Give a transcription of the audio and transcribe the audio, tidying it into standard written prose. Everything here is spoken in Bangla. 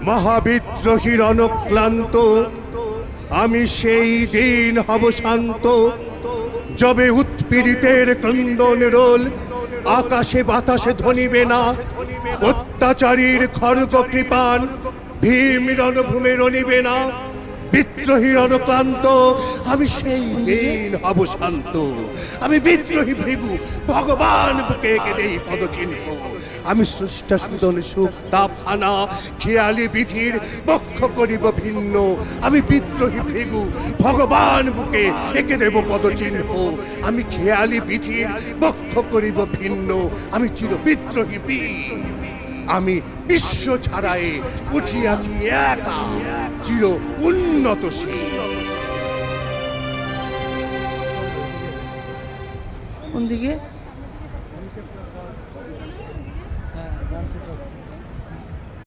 মহাবিদ্রোহীর অনক্লান্ত। আমি সেই দিন হব শান্ত, যবে উৎপীড়িতের ক্রন্দন রোল আকাশে বাতাসে ধ্বনিবে না। অত্যাচারীর খড়গ কৃপান ভীম রণভূমে রণিবে না। বিদ্রোহীর অনুক্লান্ত, আমি সেই দিন হব শান্ত। আমি বিদ্রোহী ভৃগু, ভগবান বুকে এঁকে দেই পদচিহ্ন। আমি স্রষ্টা সুদন সুখ তাপখানা, খেয়ালি বিধির বক্ষ করিব ভিন্ন। আমি বিদ্রোহী ভৃগু, ভগবান বুকে এঁকে দেব পদচিহ্ন। আমি খেয়ালি বিধির বক্ষ করিব ভিন্ন। আমি চির বিদ্রোহী বীর, আমি বিশ্ব ছাড়ায়ে উঠিয়াছি একা, চির উন্নতশীল। কোন দিকে?